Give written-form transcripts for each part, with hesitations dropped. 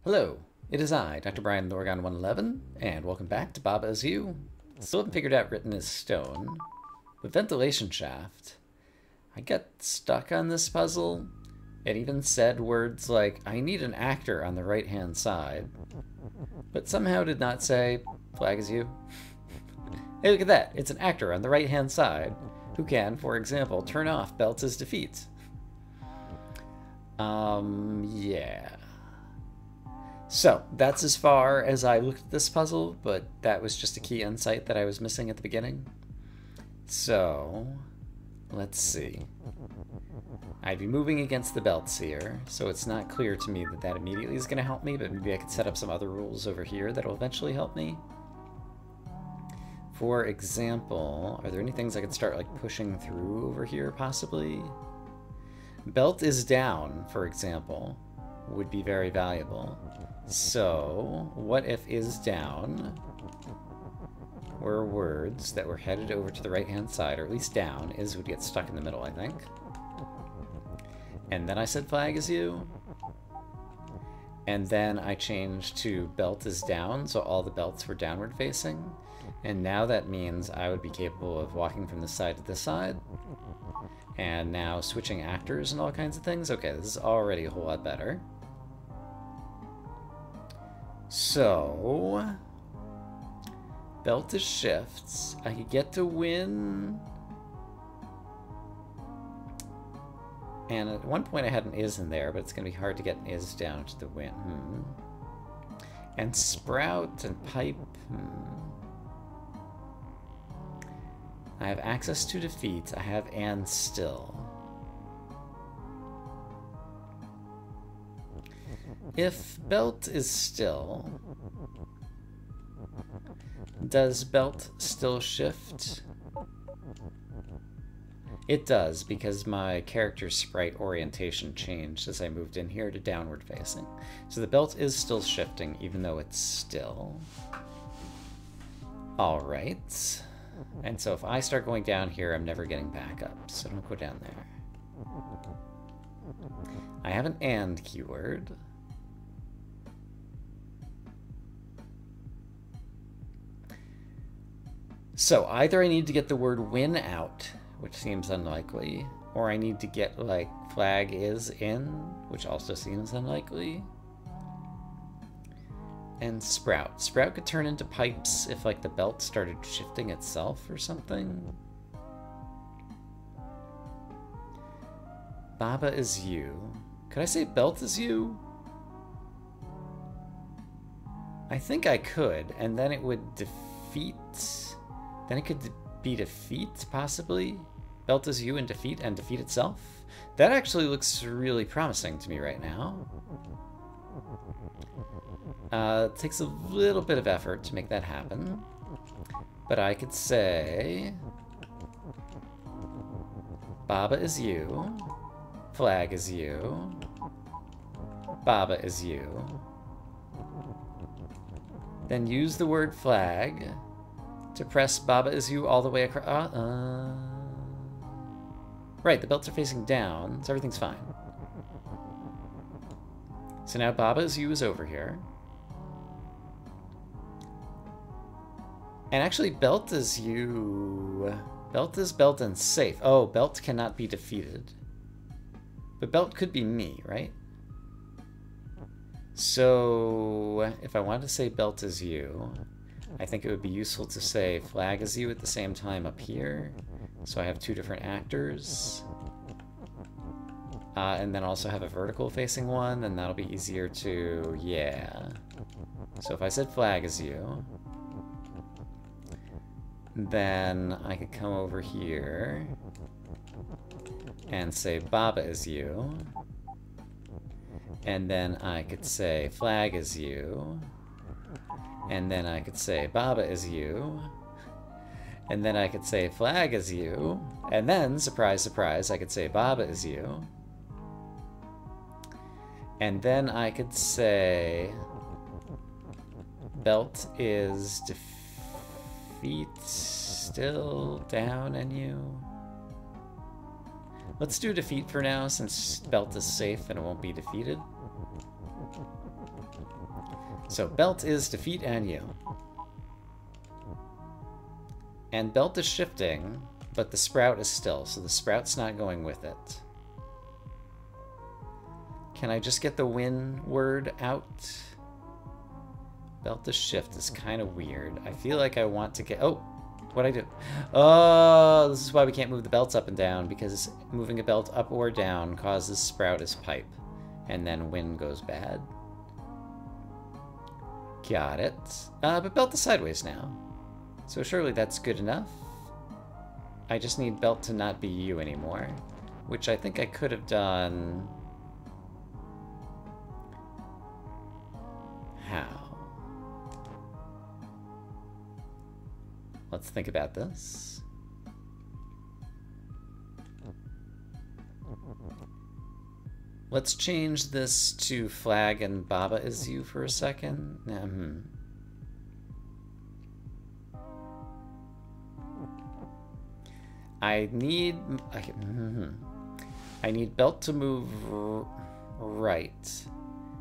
Hello, it is I, Dr. Brian Lorgon 111, and welcome back to Baba Is You. Still haven't figured out Written as Stone. The ventilation shaft. I got stuck on this puzzle. It even said words like, I need an actor on the right-hand side, but somehow did not say, flag is you. Hey, look at that. It's an actor on the right-hand side who can, for example, turn off Belt as defeat. Yeah. So, that's as far as I looked at this puzzle, but that was just a key insight that I was missing at the beginning. So, let's see. I'd be moving against the belts here, so it's not clear to me that that immediately is going to help me, but maybe I could set up some other rules over here that will eventually help me. For example, are there any things I could start like pushing through over here, possibly? Belt is down, for example, would be very valuable. So, what if is down were words that were headed over to the right-hand side, or at least down, is would get stuck in the middle, I think. And then I said flag is you. And then I changed to belt is down, so all the belts were downward facing. And now that means I would be capable of walking from this side to this side. And now switching actors and all kinds of things. Okay, this is already a whole lot better. So, belt is shifts. I could get to win. And at one point I had an is in there, but it's going to be hard to get an is down to the win. And sprout and pipe. I have access to defeat. I have and still. If belt is still, does belt still shift? It does, because my character's sprite orientation changed as I moved in here to downward facing. So the belt is still shifting, even though it's still. Alright. And so if I start going down here, I'm never getting back up, so don't go down there. I have an and keyword. So either I need to get the word win out, which seems unlikely, or I need to get, like, flag is in, which also seems unlikely. And sprout. Sprout could turn into pipes if, like, the belt started shifting itself or something. Baba is you. Could I say belt is you? I think I could, and then it would defeat... Then it could be defeat, possibly? Belt is you and defeat itself? That actually looks really promising to me right now. It takes a little bit of effort to make that happen. But I could say... Baba is you. Flag is you. Baba is you. Then use the word flag to press Baba is you all the way across. Right, the belts are facing down, so everything's fine. So now Baba is you is over here. And actually, belt is you. Belt is belt and safe. Oh, belt cannot be defeated. But belt could be me, right? So if I wanted to say belt is you, I think it would be useful to say flag is you at the same time up here. So I have two different actors. And then also have a vertical facing one, and that'll be easier to, yeah. So if I said flag is you, then I could come over here and say Baba is you. And then I could say flag is you. And then I could say Baba is you. And then I could say flag is you. And then, surprise, surprise, I could say Baba is you. And then I could say belt is defeat still down and you. Let's do defeat for now, since belt is safe and it won't be defeated. So belt is defeat and you. And belt is shifting, but the sprout is still, so the sprout's not going with it. Can I just get the win word out? Belt to shift is kind of weird. I feel like I want to get... Oh! What'd I do? Oh, this is why we can't move the belts up and down, because moving a belt up or down causes sprout as pipe. And then win goes bad. Got it. But belt is sideways now. So surely that's good enough. I just need belt to not be you anymore. Which I think I could have done... How? Let's think about this. Let's change this to flag and Baba is you for a second. I need belt to move right,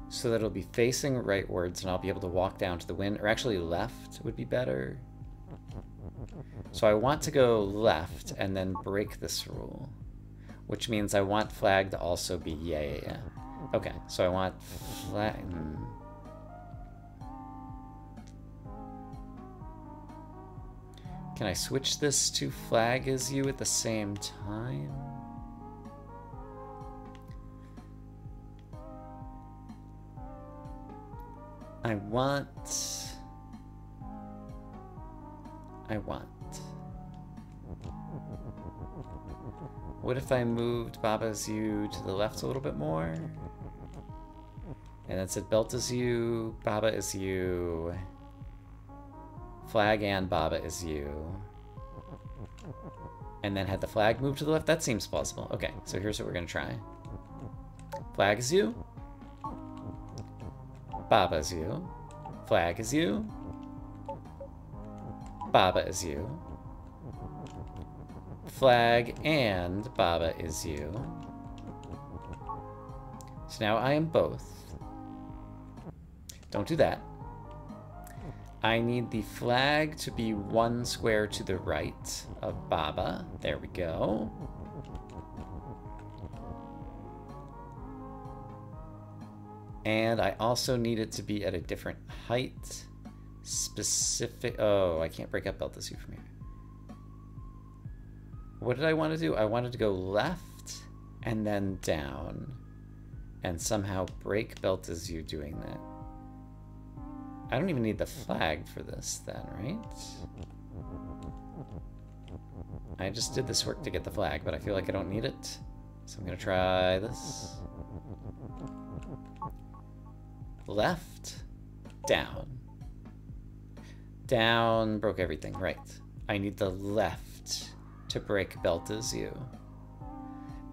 so that it'll be facing rightwards, and I'll be able to walk down to the win, or actually left would be better. So I want to go left and then break this rule, which means I want flag to also be yeah. Okay, so I want flag. Can I switch this to flag as you at the same time? I want... What if I moved Baba's you to the left a little bit more? And then said belt is you, Baba is you, flag and Baba is you. And then had the flag move to the left? That seems plausible. Okay, so here's what we're gonna try. Flag is you. Baba is you. Flag is you. Baba is you. Flag and Baba is you. So now I am both. Don't do that. I need the flag to be one square to the right of Baba. There we go. And I also need it to be at a different height. Specific... Oh, I can't break up belt as you from here. What did I want to do? I wanted to go left and then down. And somehow break belt as you doing that. I don't even need the flag for this then, right? I just did this work to get the flag, but I feel like I don't need it. So I'm gonna try this. Left, down. Down, broke everything, right. I need the left to break belt as you.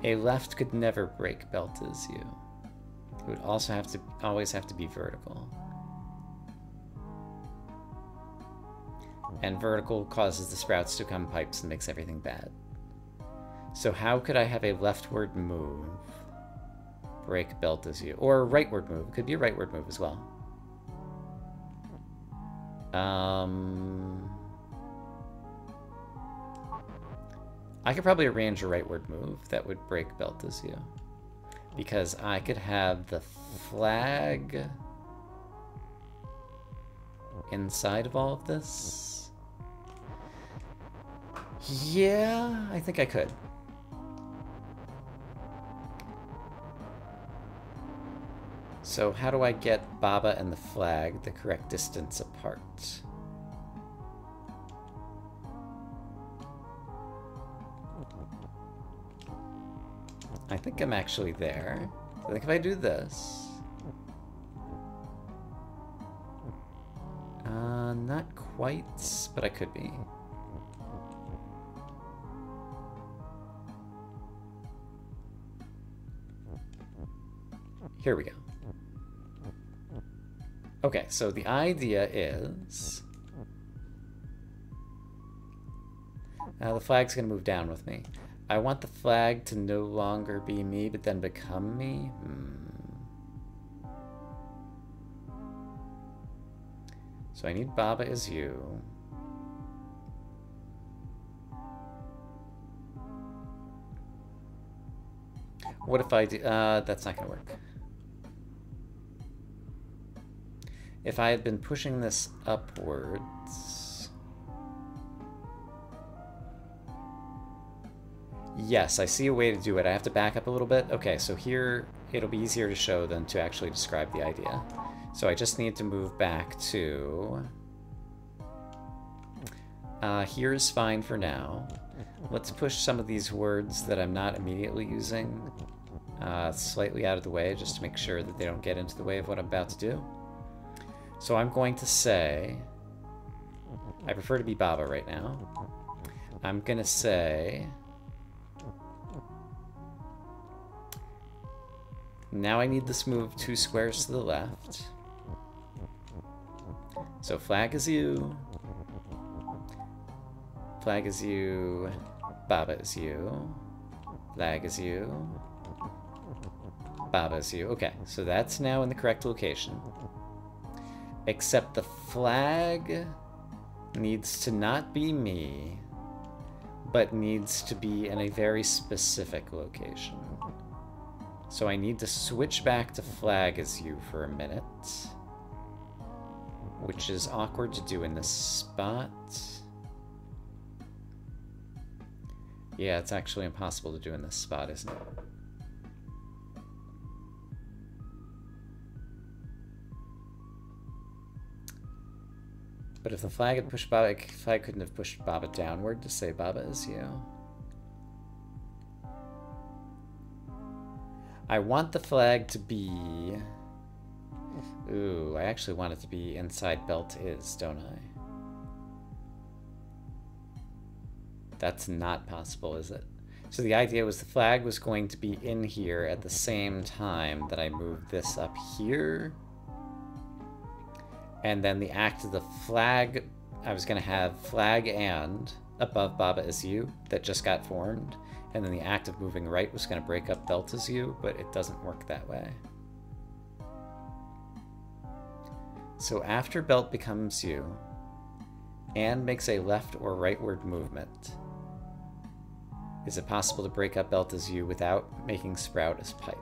A left could never break belt as you. It would also have to, always have to be vertical. And vertical causes the sprouts to become pipes and makes everything bad. So how could I have a leftward move? Break belt as you. Or a rightward move. It could be a rightward move as well. I could probably arrange a rightward move that would break belt as you. Because I could have the flag inside of all of this. Yeah, I think I could. So how do I get Baba and the flag the correct distance apart? I think I'm actually there. I think if I do this... not quite, but I could be. Here we go. Okay, so the idea is... the flag's gonna move down with me. I want the flag to no longer be me, but then become me. So I need Baba is you. What if I do... that's not going to work. If I had been pushing this upwards... Yes, I see a way to do it. I have to back up a little bit. Okay, so here it'll be easier to show than to actually describe the idea. So I just need to move back to... here's fine for now. Let's push some of these words that I'm not immediately using slightly out of the way, just to make sure that they don't get into the way of what I'm about to do. So I'm going to say... I prefer to be Baba right now. I'm going to say... Now I need this move 2 squares to the left. So flag is you. Flag is you. Baba is you. Flag is you. Baba is you. Okay, so that's now in the correct location. Except the flag needs to not be me, but needs to be in a very specific location. So I need to switch back to flag as you for a minute, which is awkward to do in this spot. Yeah, it's actually impossible to do in this spot, isn't it? But if the flag had pushed Baba, flag couldn't have pushed Baba downward to say Baba is you. I want the flag to be... Ooh, I actually want it to be inside belt is, don't I? That's not possible, is it? So the idea was the flag was going to be in here at the same time that I moved this up here. And then the act of the flag, I was going to have flag and above Baba is you that just got formed. And then the act of moving right was going to break up belt as you, but it doesn't work that way. So after belt becomes you, and makes a left or rightward movement, is it possible to break up belt as you without making sprout as pipe?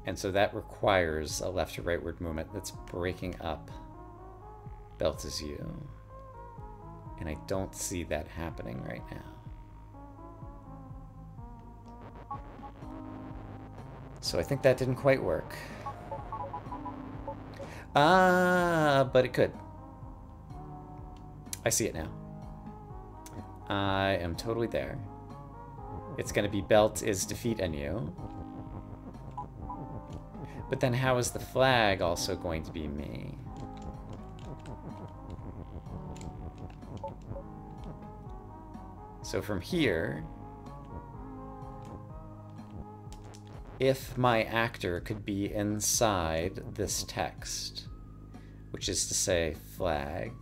And so that requires a left or rightward movement that's breaking up belt as you. And I don't see that happening right now. So I think that didn't quite work. But it could. I see it now. I am totally there. It's going to be belt is defeat NU. But then how is the flag also going to be me? So from here, if my actor could be inside this text, which is to say flag,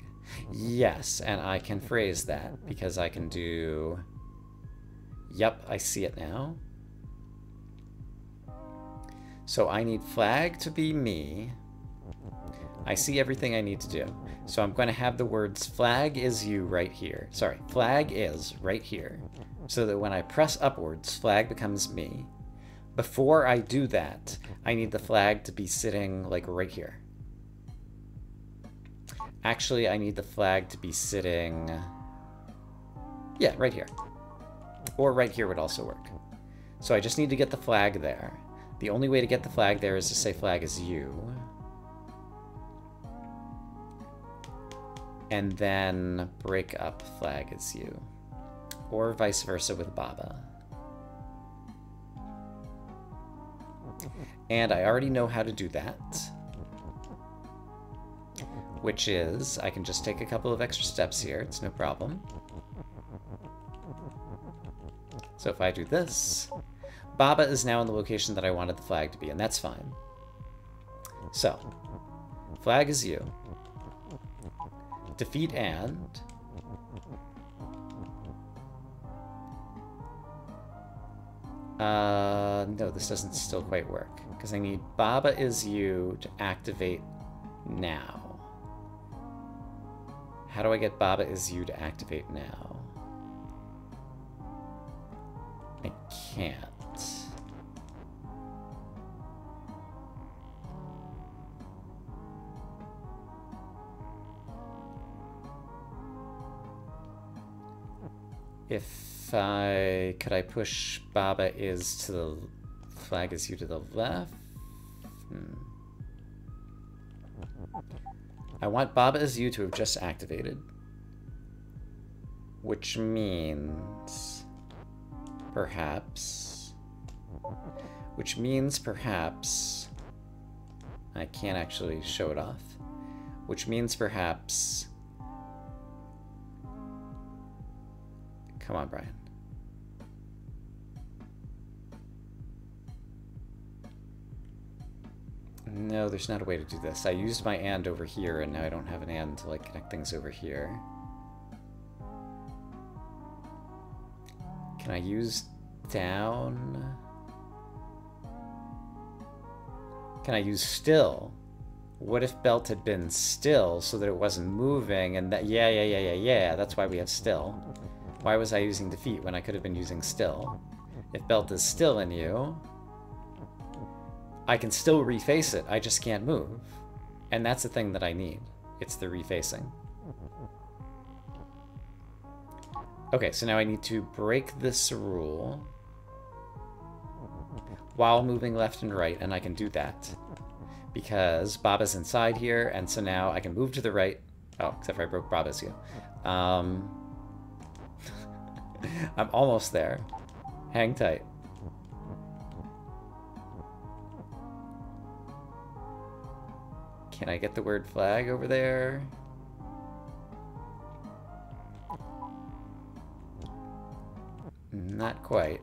yes, and I can phrase that because I can do, yep, I see it now. So I need flag to be me. I see everything I need to do. So I'm going to have the words flag is you right here. Sorry, flag is right here. So that when I press upwards, flag becomes me. Before I do that, I need the flag to be sitting like right here. Actually, I need the flag to be sitting... Yeah, right here. Or right here would also work. So I just need to get the flag there. The only way to get the flag there is to say flag is you. And then break up flag is you. Or vice versa with Baba. And I already know how to do that. Which is, I can just take a couple of extra steps here, it's no problem. So if I do this, Baba is now in the location that I wanted the flag to be, and that's fine. So, flag is you. Defeat and... No, this doesn't still quite work. Because I need Baba is you to activate now. How do I get Baba is you to activate now? I can't. Could I push Baba is to the flag is you to the left? I want Baba is you to have just activated. Which means perhaps I can't actually show it off. Which means perhaps, come on, Brian. No, there's not a way to do this. I used my and over here, and now I don't have an and to like connect things over here. Can I use down? Can I use still? What if belt had been still so that it wasn't moving and that, yeah, that's why we have still. Why was I using defeat when I could have been using still? If belt is still in you, I can still reface it, I just can't move. And that's the thing that I need. It's the refacing. Okay, so now I need to break this rule while moving left and right, and I can do that because Baba's inside here, and so now I can move to the right. Oh, except for I broke Baba's here. I'm almost there. Hang tight. Can I get the word flag over there? Not quite.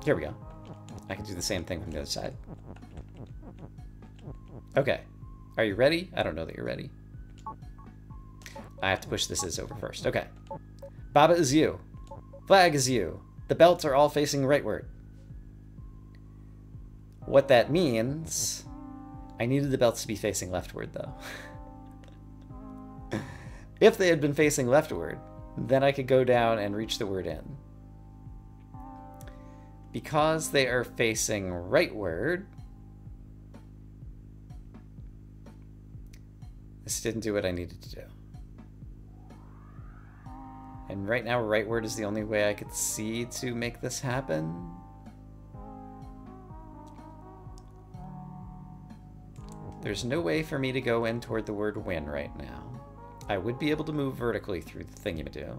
Here we go. I can do the same thing from the other side. Okay. Are you ready? I don't know that you're ready. I have to push this is over first. Okay. Baba is you. Flag is you. The belts are all facing rightward. What that means... I needed the belts to be facing leftward, though. If they had been facing leftward, then I could go down and reach the word in. Because they are facing rightward, this didn't do what I needed to do. And right now, rightward is the only way I could see to make this happen. There's no way for me to go in toward the word win right now. I would be able to move vertically through the thingy-ma-do.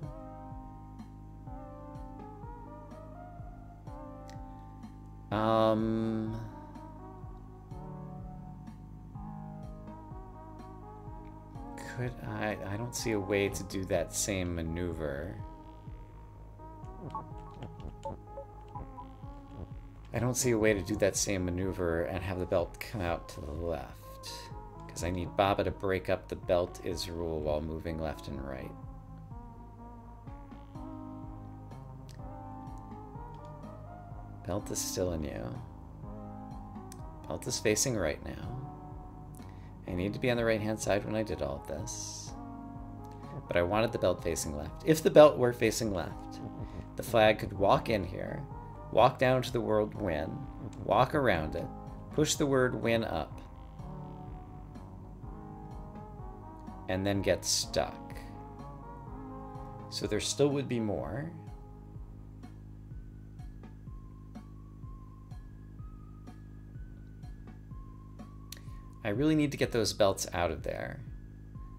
Could I don't see a way to do that same maneuver. I don't see a way to do that same maneuver and have the belt come out to the left. Because I need Baba to break up the belt is rule while moving left and right. Belt is still in you. Belt is facing right now. I need to be on the right-hand side when I did all of this. But I wanted the belt facing left. If the belt were facing left, the flag could walk in here, walk down to the word win, walk around it, push the word win up, and then get stuck. So there still would be more. I really need to get those belts out of there.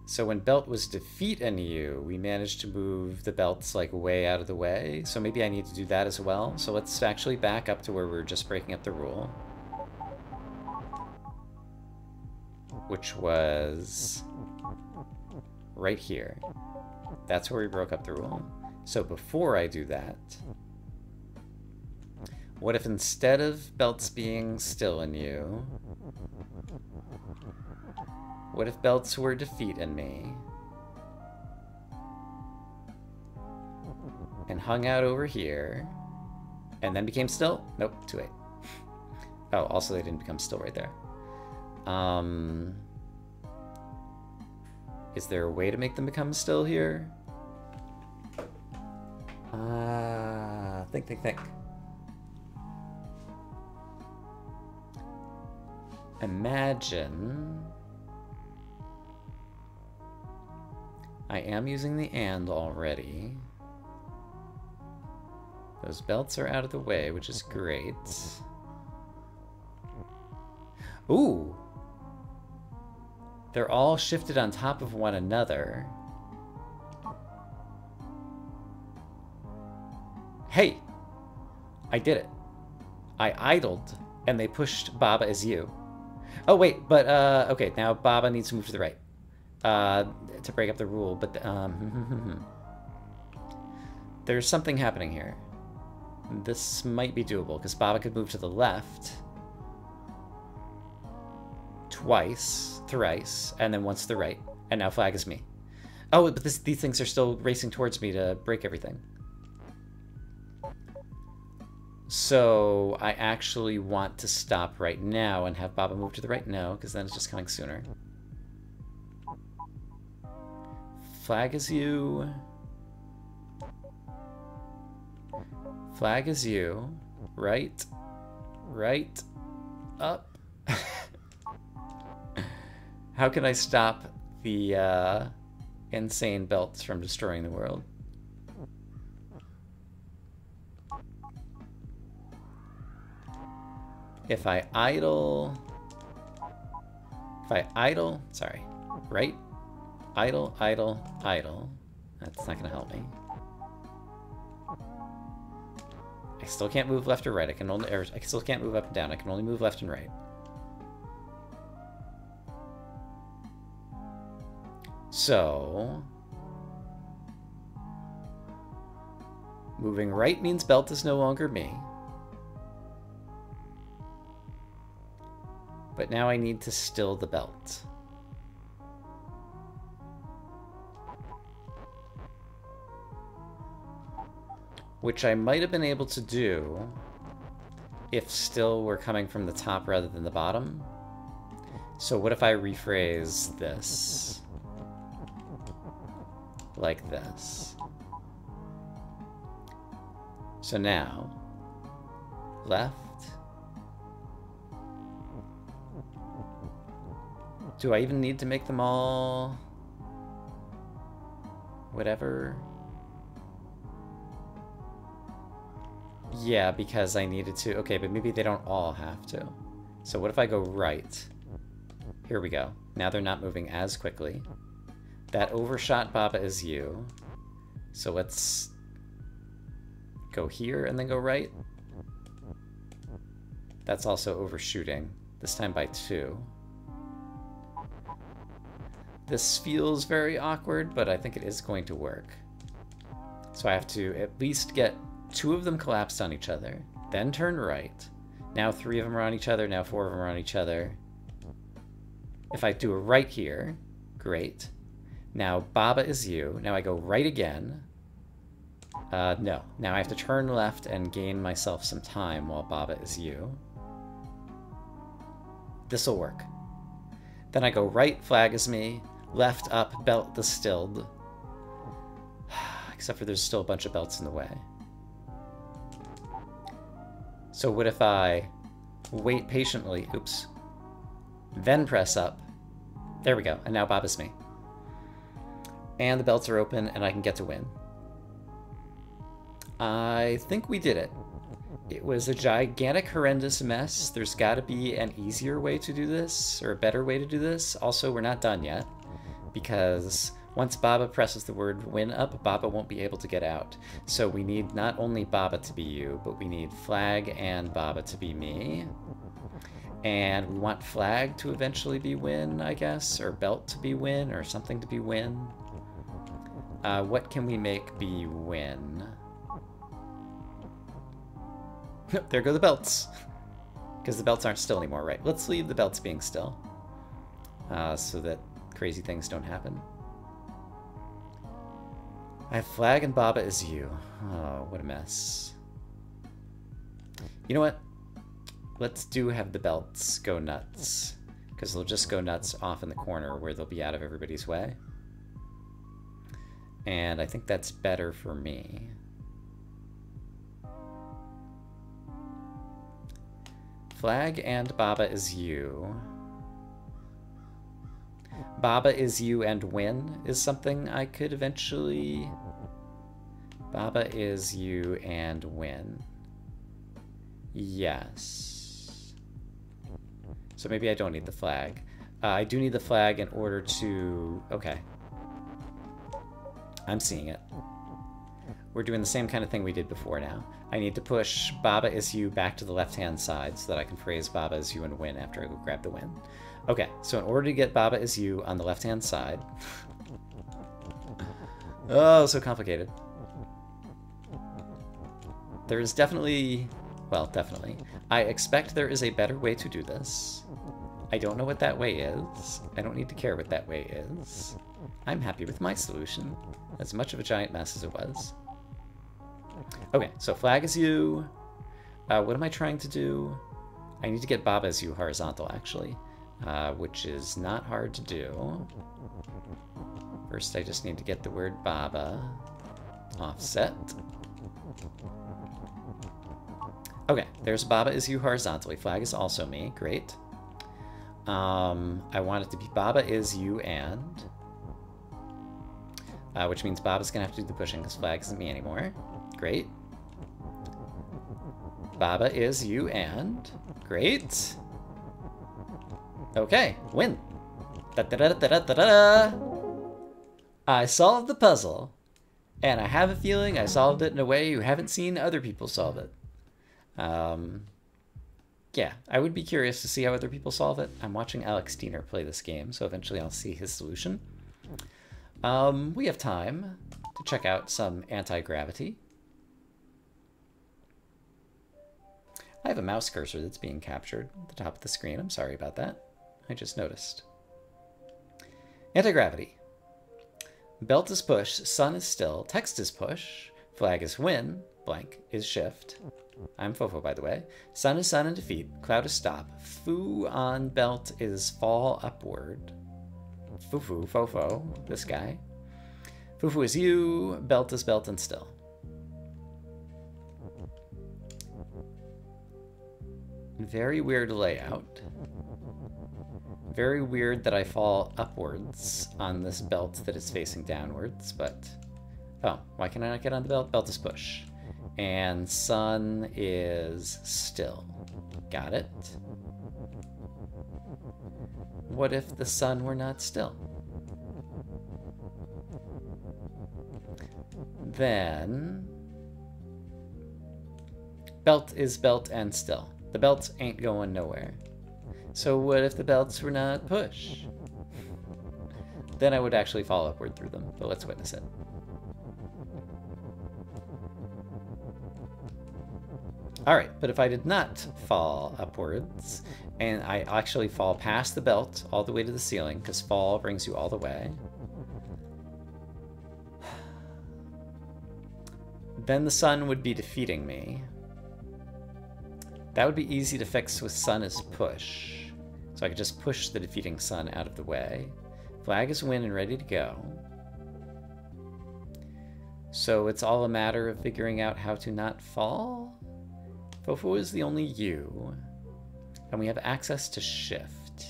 So when belt was defeat in you, we managed to move the belts like way out of the way. So maybe I need to do that as well. So let's actually back up to where we were just breaking up the rule. Which was right here. That's where we broke up the rule. So before I do that, what if instead of belts being still in you, what if belts were defeat in me? and hung out over here, and then became still? Nope, too late. Oh, also they didn't become still right there. Is there a way to make them become still here? Think. Imagine I am using the and already. Those belts are out of the way, which is great. Ooh! They're all shifted on top of one another. Hey! I did it. I idled, and they pushed Baba as you. Oh, wait, but, okay, now Baba needs to move to the right. To break up the rule, but, there's something happening here. This might be doable, because Baba could move to the left twice, thrice, and then once to the right. And now Flag is me. Oh, but these things are still racing towards me to break everything. So I actually want to stop right now and have Baba move to the right? No, because then it's just coming sooner. Flag is you. Flag is you. Right. Right. Up. How can I stop the insane belts from destroying the world? If I idle, sorry, right? Idle, that's not gonna help me. I still can't move left or right. I still can't move up and down. I can only move left and right. So, moving right means belt is no longer me. But now I need to still the belt. Which I might have been able to do if still were coming from the top rather than the bottom. So what if I rephrase this like this? So now, left. Do I even need to make them all whatever? Yeah, because I needed to. Okay, but maybe they don't all have to. So what if I go right? Here we go. Now they're not moving as quickly. That overshot Baba is you. So let's go here and then go right. That's also overshooting. This time by 2. This feels very awkward, but I think it is going to work. So I have to at least get 2 of them collapsed on each other, then turn right. Now 3 of them are on each other, now 4 of them are on each other. If I do a right here, great. Now Baba is you. Now I go right again. No. Now I have to turn left and gain myself some time while Baba is you. This'll work. Then I go right, Flag is me. Left, up, belt distilled. Except for there's still a bunch of belts in the way. So what if I wait patiently, oops, then press up. There we go, and now Baba's me. And the belts are open, and I can get to win. I think we did it. It was a gigantic, horrendous mess. There's got to be an easier way to do this, or a better way to do this. Also, we're not done yet, because once Baba presses the word win up, Baba won't be able to get out. So we need not only Baba to be you, but we need Flag and Baba to be me. And we want Flag to eventually be win, I guess, or belt to be win, or something to be win. What can we make be win? There go the belts. Because the belts aren't still anymore, right? Let's leave the belts being still. So that crazy things don't happen. I have Flag and Baba is you. Oh, what a mess. You know what? Let's have the belts go nuts. Because they'll just go nuts off in the corner where they'll be out of everybody's way. And I think that's better for me. Flag and Baba is you. Baba is you and win is something I could eventually... Baba is you and win. Yes. So maybe I don't need the flag. I do need the flag in order to... Okay. I'm seeing it. We're doing the same kind of thing we did before now. I need to push Baba is you back to the left-hand side so that I can phrase Baba is you and win after I go grab the win. Okay, so in order to get Baba is you on the left-hand side... Oh, so complicated. There is definitely... Well, definitely. I expect there is a better way to do this. I don't know what that way is. I don't need to care what that way is. I'm happy with my solution. As much of a giant mess as it was. Okay, so flag is you. What am I trying to do? I need to get Baba is you horizontal, actually. Which is not hard to do. First, I just need to get the word Baba offset. Okay, there's Baba is you horizontally. Flag is also me. Great. I want it to be Baba is you and... which means Baba's going to have to do the pushing because Flag isn't me anymore. Great. Baba is you and... Great. Okay, win. Da-da-da-da-da-da-da! I solved the puzzle. And I have a feeling I solved it in a way you haven't seen other people solve it. Yeah, I would be curious to see how other people solve it. I'm watching Alex Diener play this game, so eventually I'll see his solution. We have time to check out some anti-gravity. I have a mouse cursor that's being captured at the top of the screen. I'm sorry about that. I just noticed. Anti-gravity. Belt is push, sun is still, text is push, flag is win, blank is shift. I'm Fofo, by the way. Sun is sun and defeat, cloud is stop. Foo on belt is fall upward. Fufu, Fofo, this guy. Fufu is you, belt is belt and still. Very weird layout. Very weird that I fall upwards on this belt that is facing downwards, but... Oh, why can I not get on the belt? Belt is push. And sun is still. Got it. What if the sun were not still? Then... Belt is belt and still. The belts ain't going nowhere. So what if the belts were not push? Then I would actually fall upward through them, but let's witness it. Alright, but if I did not fall upwards, and I actually fall past the belt all the way to the ceiling, because fall brings you all the way, then the sun would be defeating me. That would be easy to fix with sun as push. So I could just push the defeating sun out of the way. Flag is win and ready to go. So it's all a matter of figuring out how to not fall? Fofo is the only U. And we have access to shift.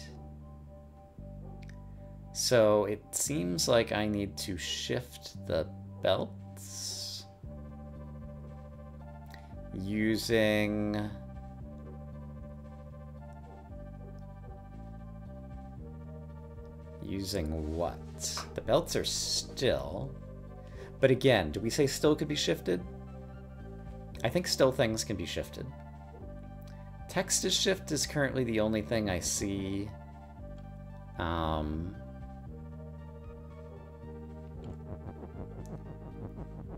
So it seems like I need to shift the belts. Using... Using what? The belts are still. But again, do we say still could be shifted? I think still things can be shifted. Text is shift is currently the only thing I see.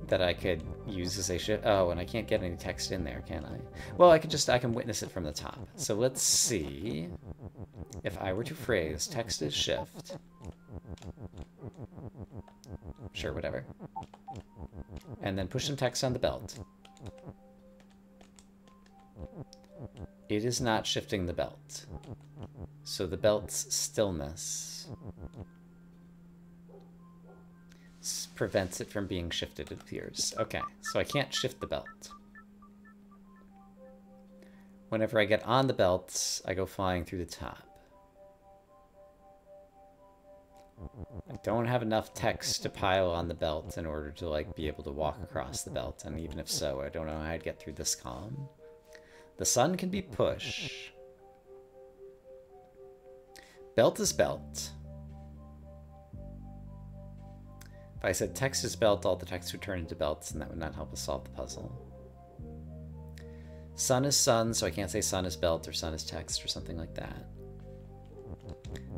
That I could use as a shift. Oh, and I can't get any text in there, can I? Well, I can witness it from the top. So let's see if I were to phrase text is shift. Sure, whatever. and then push some text on the belt. It is not shifting the belt. So the belt's stillness prevents it from being shifted, it appears. Okay, so I can't shift the belt. Whenever I get on the belt, I go flying through the top. I don't have enough text to pile on the belt in order to, like, be able to walk across the belt, and even if so, I don't know how I'd get through this column. The sun can be push. Belt is belt. If I said text is belt, all the text would turn into belts, and that would not help us solve the puzzle. Sun is sun, so I can't say sun is belt or sun is text or something like that.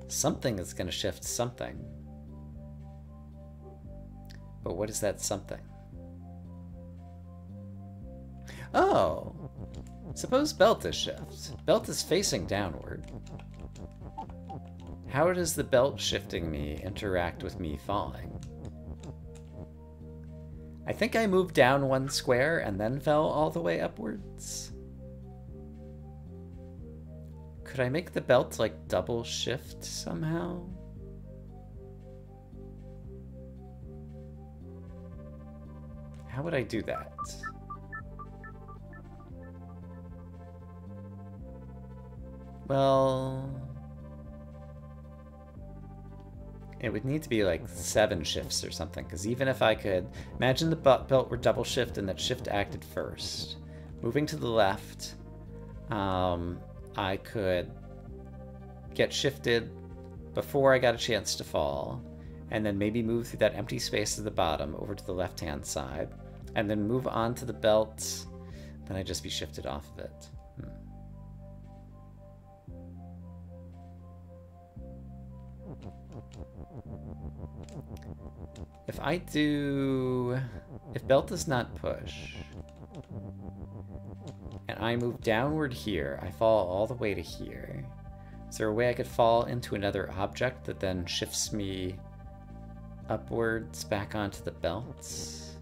Something is going to shift something. But what is that something? Oh! Suppose belt is shift. Belt is facing downward. How does the belt shifting me interact with me falling? I think I moved down one square and then fell all the way upwards. Could I make the belt like double shift somehow? How would I do that? Well, it would need to be like 7 shifts or something, because even if I could imagine the belt were double shift and that shift acted first, moving to the left, I could get shifted before I got a chance to fall, and then maybe move through that empty space at the bottom over to the left-hand side, and then move on to the belt, then I'd just be shifted off of it. If belt does not push, and I move downward here, I fall all the way to here. Is there a way I could fall into another object that then shifts me upwards back onto the belts?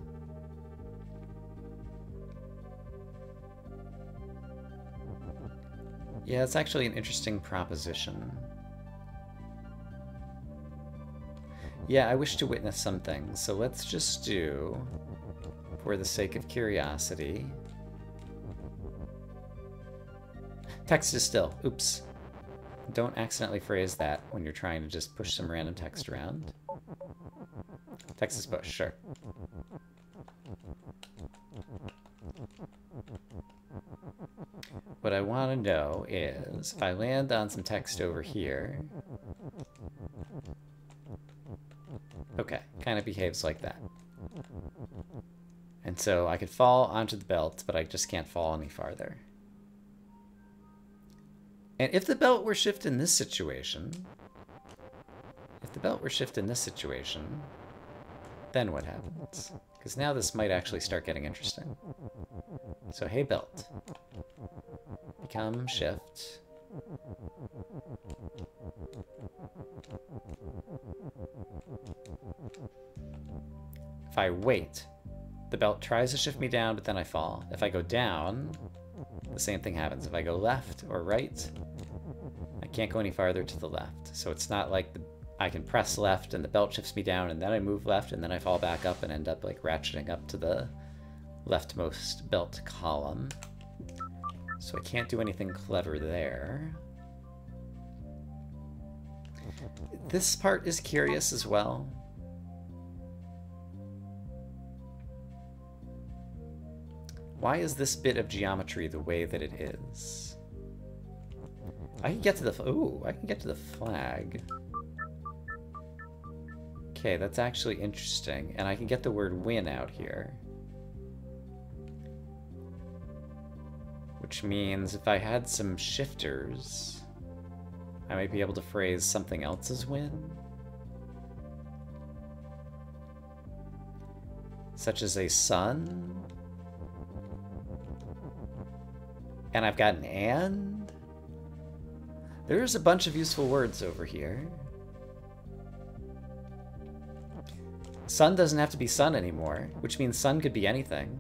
Yeah, it's actually an interesting proposition. Yeah, I wish to witness some things, so let's just do, for the sake of curiosity, text is still. Oops. Don't accidentally phrase that when you're trying to just push some random text around. Text is push, sure. What I want to know is, if I land on some text over here... Okay, kind of behaves like that. And so I could fall onto the belt, but I just can't fall any farther. And if the belt were shift in this situation, then what happens? Because now this might actually start getting interesting. So hey belt, become shift. If I wait, the belt tries to shift me down, but then I fall. If I go down, the same thing happens. If I go left or right, I can't go any farther to the left. So it's not like I can press left and the belt shifts me down and then I move left and then I fall back up and end up like ratcheting up to the leftmost belt column. So I can't do anything clever there. This part is curious as well. Why is this bit of geometry the way that it is? I can get to the flag. Okay, that's actually interesting. And I can get the word win out here. Which means if I had some shifters, I might be able to phrase something else as win. Such as a sun. And I've got an and. There's a bunch of useful words over here. Sun doesn't have to be sun anymore, which means sun could be anything.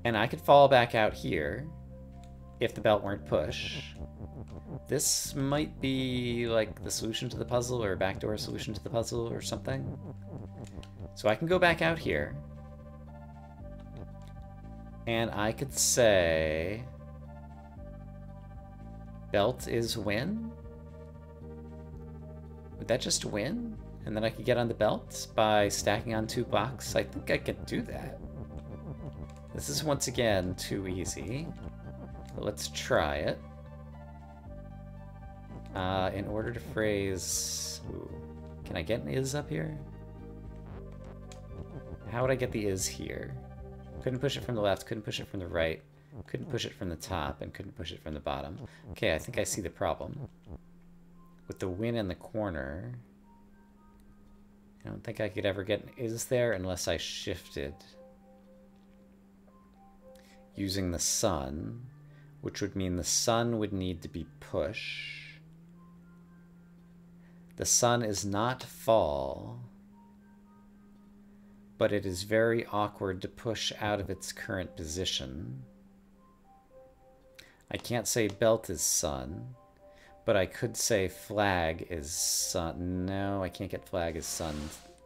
And I could fall back out here if the belt weren't push. This might be like the solution to the puzzle or a backdoor solution to the puzzle or something. So I can go back out here. And I could say belt is win? Would that just win? And then I could get on the belt by stacking on 2 blocks? I think I could do that. This is once again too easy. But let's try it. In order to phrase... Ooh, can I get an is up here? How would I get the is here? Couldn't push it from the left, couldn't push it from the right, couldn't push it from the top, and couldn't push it from the bottom. Okay, I think I see the problem. With the win in the corner, I don't think I could ever get an is there unless I shifted. Using the sun, which would mean the sun would need to be push. The sun is not fall, but it is very awkward to push out of its current position. I can't say belt is sun, but I could say flag is sun. No, I can't get flag is sun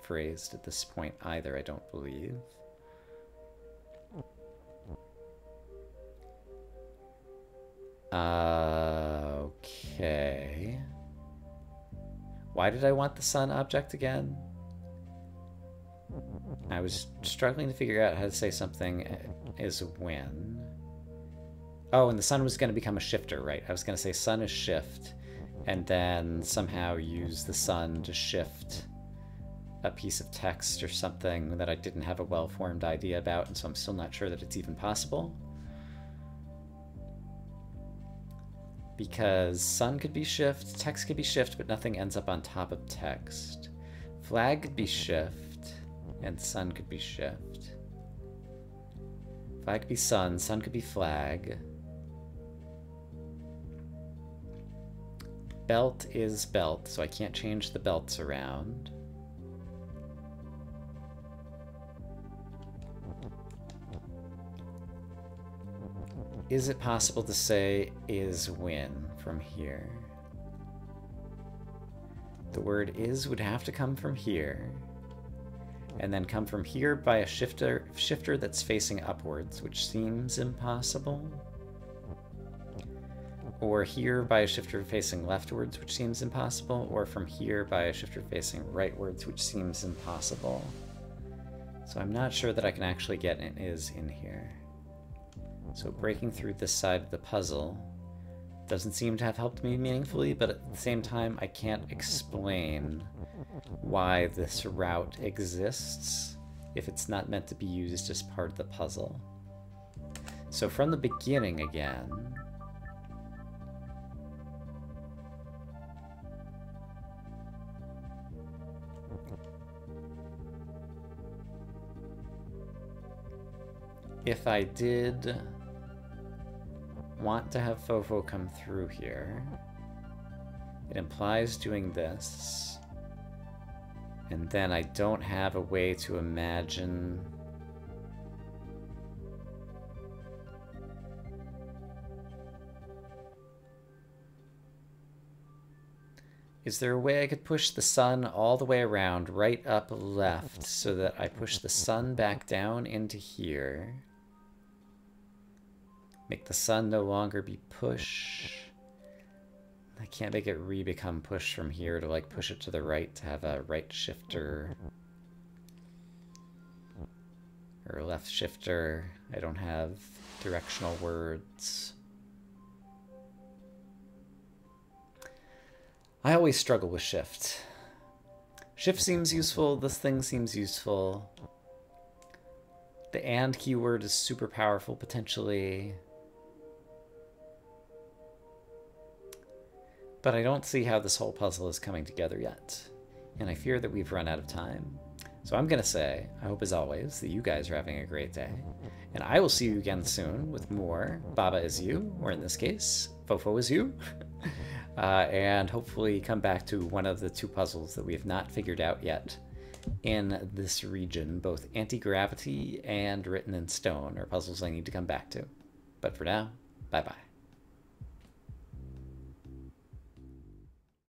phrased at this point either, I don't believe. Okay. Why did I want the sun object again? I was struggling to figure out how to say something is when. Oh, and the sun was going to become a shifter, right? I was going to say sun is shift, and then somehow use the sun to shift a piece of text or something that I didn't have a well-formed idea about, and so I'm still not sure that it's even possible. Because sun could be shift, text could be shift, but nothing ends up on top of text. Flag could be shift, and sun could be shift. Flag could be sun could be flag. Belt is belt, so I can't change the belts around. Is it possible to say is win from here? The word is would have to come from here, and then come from here by a shifter that's facing upwards, which seems impossible. Or here by a shifter facing leftwards, which seems impossible. Or from here by a shifter facing rightwards, which seems impossible. So I'm not sure that I can actually get an is in here. So breaking through this side of the puzzle doesn't seem to have helped me meaningfully, but at the same time, I can't explain why this route exists if it's not meant to be used as part of the puzzle. So from the beginning again, if I did want to have Fofo come through here, it implies doing this, and then I don't have a way to imagine Is there a way I could push the sun all the way around, right up left, so that I push the sun back down into here? Make the sun no longer be push. I can't make it re-become push from here to like push it to the right to have a right shifter. Or a left shifter. I don't have directional words. I always struggle with shift. Shift seems useful, this thing seems useful. The and keyword is super powerful potentially. But I don't see how this whole puzzle is coming together yet. And I fear that we've run out of time. So I'm going to say, I hope as always that you guys are having a great day. And I will see you again soon with more Baba Is You, or in this case, Fofo Is You. And hopefully come back to one of the 2 puzzles that we have not figured out yet in this region. Both Anti-Gravity and Written in Stone are puzzles I need to come back to. But for now, bye-bye.